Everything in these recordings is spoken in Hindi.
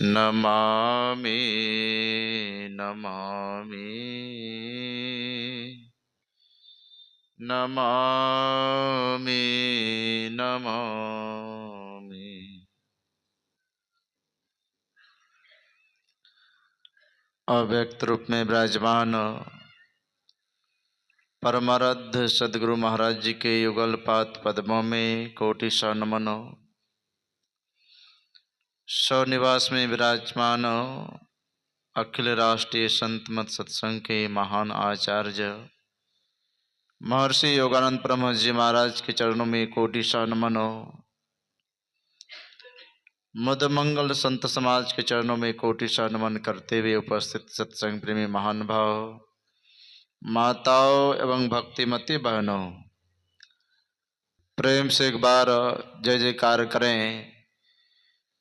नमामि नमामि नमामि नमामि। अव्यक्त रूप में विराजमान परमाराध्य सदगुरु महाराज जी के युगल पाद पद्मों में कोटि सा नमन। स्वनिवास में विराजमान अखिल राष्ट्रीय संत मत सत्संग के महान आचार्य महर्षि योगानंद परमहंस जी महाराज के चरणों में कोटि सा नमन। मधुमंगल संत समाज के चरणों में कोटि सा नमन करते हुए उपस्थित सत्संग प्रेमी महान भाव माताओं एवं भक्तिमती बहनों, प्रेम से एक बार जय जयकार करें।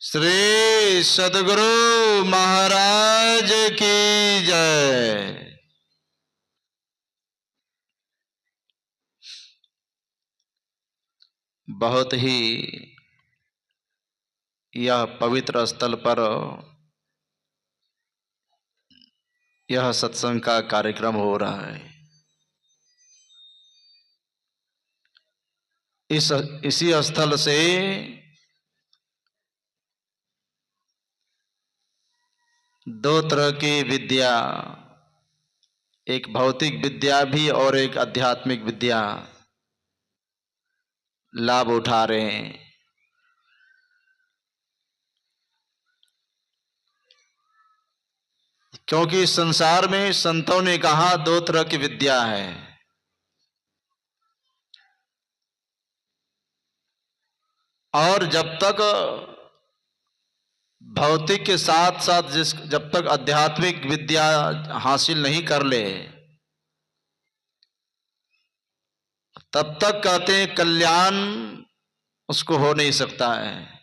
श्री सद्गुरु महाराज की जय। बहुत ही यह पवित्र स्थल पर यह सत्संग का कार्यक्रम हो रहा है। इसी स्थल से दो तरह की विद्या, एक भौतिक विद्या भी और एक आध्यात्मिक विद्या लाभ उठा रहे हैं। क्योंकि संसार में संतों ने कहा दो तरह की विद्या है, और जब तक भौतिक के साथ साथ जब तक आध्यात्मिक विद्या हासिल नहीं कर ले तब तक कहते हैं कल्याण उसको हो नहीं सकता है।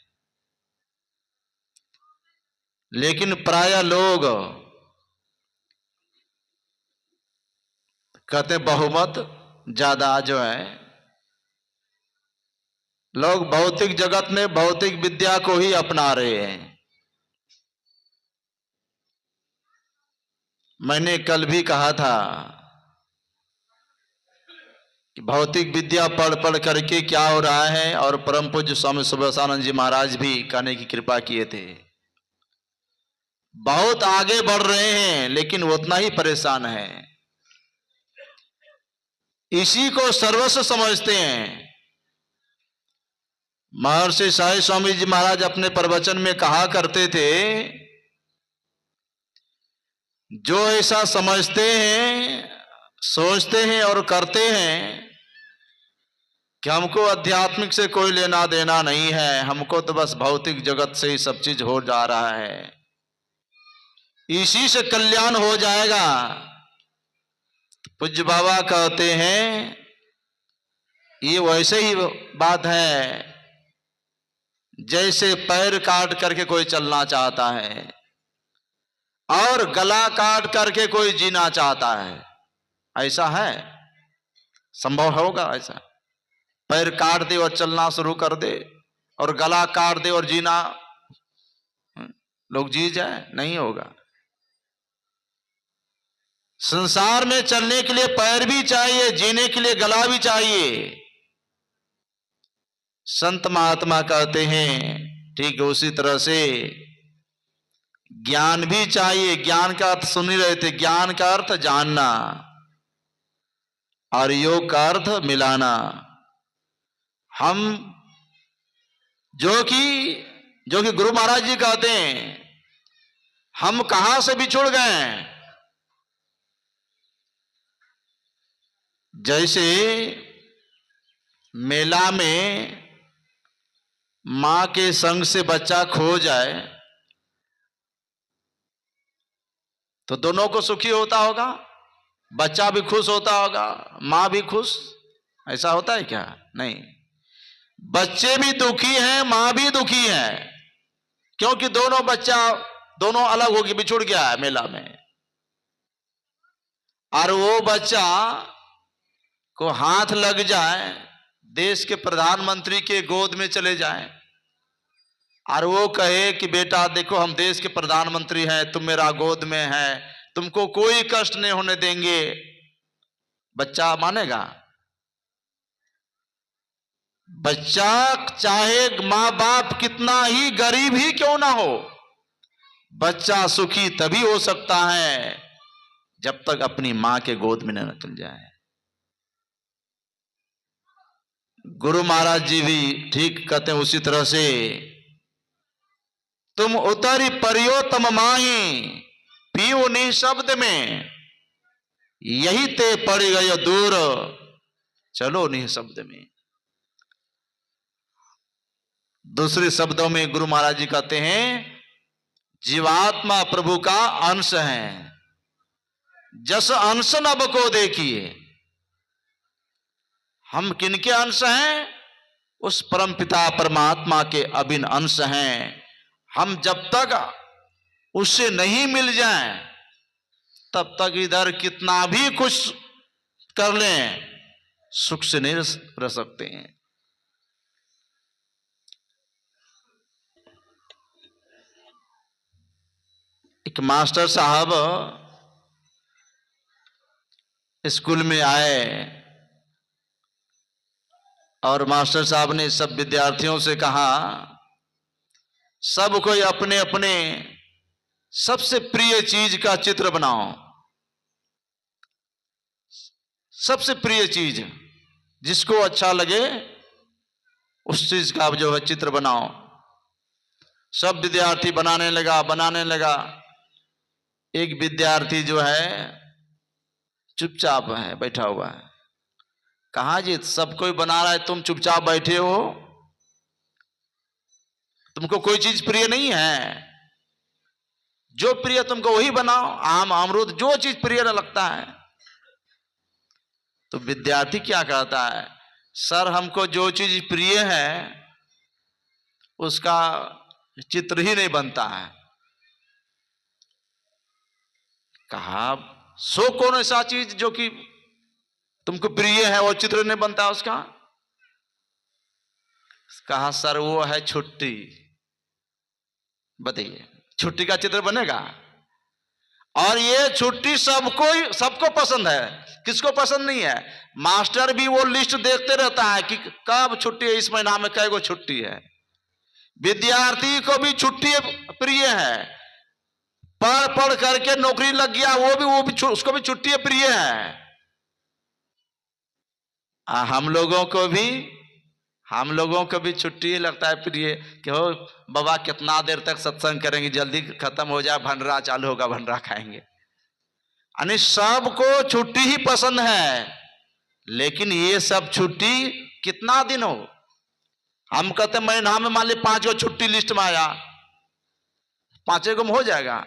लेकिन प्रायः लोग कहते हैं बहुमत ज्यादा जो है, लोग भौतिक जगत में भौतिक विद्या को ही अपना रहे हैं। मैंने कल भी कहा था कि भौतिक विद्या पढ़ पढ़ करके क्या हो रहा है, और परम पूज्य स्वामी सुबोधानंद जी महाराज भी कहने की कृपा किए थे। बहुत आगे बढ़ रहे हैं लेकिन उतना ही परेशान है। इसी को सर्वस्व समझते हैं। महर्षि साई स्वामी जी महाराज अपने प्रवचन में कहा करते थे, जो ऐसा समझते हैं, सोचते हैं और करते हैं कि हमको आध्यात्मिक से कोई लेना देना नहीं है, हमको तो बस भौतिक जगत से ही सब चीज हो जा रहा है, इसी से कल्याण हो जाएगा। पूज्य बाबा कहते हैं ये वैसे ही बात है जैसे पैर काट करके कोई चलना चाहता है और गला काट करके कोई जीना चाहता है। ऐसा है? संभव होगा ऐसा? पैर काट दे और चलना शुरू कर दे और गला काट दे और जीना लोग जी जाए? नहीं होगा। संसार में चलने के लिए पैर भी चाहिए, जीने के लिए गला भी चाहिए। संत महात्मा कहते हैं ठीक उसी तरह से ज्ञान भी चाहिए। ज्ञान का अर्थ सुन ही रहे थे, ज्ञान का अर्थ जानना और योग का अर्थ मिलाना। हम जो कि गुरु महाराज जी कहते हैं, हम कहां से बिछुड़ गए। जैसे मेला में मां के संग से बच्चा खो जाए तो दोनों को सुखी होता होगा, बच्चा भी खुश होता होगा, मां भी खुश। ऐसा होता है क्या? नहीं, बच्चे भी दुखी हैं, मां भी दुखी है, क्योंकि दोनों अलग होके बिछुड़ गया है मेला में। और वो बच्चा को हाथ लग जाए, देश के प्रधानमंत्री के गोद में चले जाएं, और वो कहे कि बेटा देखो हम देश के प्रधानमंत्री हैं, तुम मेरा गोद में है, तुमको कोई कष्ट नहीं होने देंगे, बच्चा मानेगा? बच्चा चाहे मां बाप कितना ही गरीब ही क्यों ना हो, बच्चा सुखी तभी हो सकता है जब तक अपनी मां के गोद में न निकल जाए। गुरु महाराज जी भी ठीक कहते हैं उसी तरह से, तुम उतरी परियो तम माही पीओ निशब्द में, यही ते पड़ गयो दूर चलो निशब्द में। दूसरे शब्दों में गुरु महाराज जी कहते हैं जीवात्मा प्रभु का अंश है, जस अंश नभ को देखिए। हम किनके अंश हैं? उस परमपिता परमात्मा के अभिन्न अंश हैं। हम जब तक उससे नहीं मिल जाएं तब तक इधर कितना भी कुछ कर लें सुख से नहीं रह सकते हैं। एक मास्टर साहब स्कूल में आए और मास्टर साहब ने सब विद्यार्थियों से कहा सब कोई अपने अपने सबसे प्रिय चीज का चित्र बनाओ, सबसे प्रिय चीज जिसको अच्छा लगे उस चीज का जो है चित्र बनाओ। सब विद्यार्थी बनाने लगा। एक विद्यार्थी जो है चुपचाप है, बैठा हुआ है। कहा जी सब कोई बना रहा है, तुम चुपचाप बैठे हो, तुमको कोई चीज प्रिय नहीं है? जो प्रिय तुमको वही बनाओ, आम अमरूद जो चीज प्रिय लगता है। तो विद्यार्थी क्या कहता है, सर हमको जो चीज प्रिय है उसका चित्र ही नहीं बनता है। कहा सो कौन ऐसा चीज जो कि तुमको प्रिय है वो चित्र नहीं बनता उसका? कहा सर वो है छुट्टी। बताइए छुट्टी का चित्र बनेगा? और ये छुट्टी सबको पसंद है, किसको पसंद नहीं है? मास्टर भी वो लिस्ट देखते रहता है कि कब छुट्टी है, इस महीना में कै गो छुट्टी है। विद्यार्थी को भी छुट्टी प्रिय है, पढ़ करके नौकरी लग गया वो भी उसको भी छुट्टी प्रिय है। हम लोगों को भी छुट्टी लगता है प्रिय कि हो बाबा कितना देर तक सत्संग करेंगे, जल्दी खत्म हो जाए, भंडरा चालू होगा, भंडरा खाएंगे। यानी सबको छुट्टी ही पसंद है, लेकिन ये सब छुट्टी कितना दिन हो? हम कहते महीना में मान ली 5 गो छुट्टी लिस्ट में आया, 5 गो में हो जाएगा।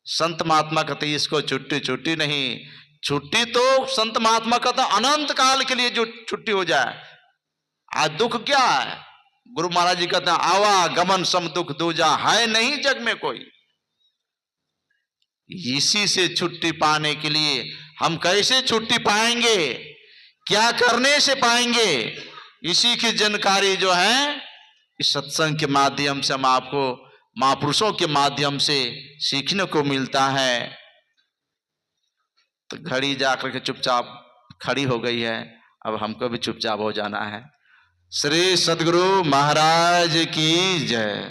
संत महात्मा कहते इसको छुट्टी नहीं, छुट्टी तो संत महात्मा कहता अनंत काल के लिए जो छुट्टी हो जाए। आज दुख क्या है? गुरु महाराज जी कहते हैं आवागमन सम दुख दूजा, है नहीं जग में कोई। इसी से छुट्टी पाने के लिए हम कैसे छुट्टी पाएंगे, क्या करने से पाएंगे, इसी की जानकारी जो है इस सत्संग के माध्यम से हम आपको महापुरुषों के माध्यम से सीखने को मिलता है। तो घड़ी जाकर के चुपचाप खड़ी हो गई है, अब हमको भी चुपचाप हो जाना है। श्री सद्गुरु महाराज की जय।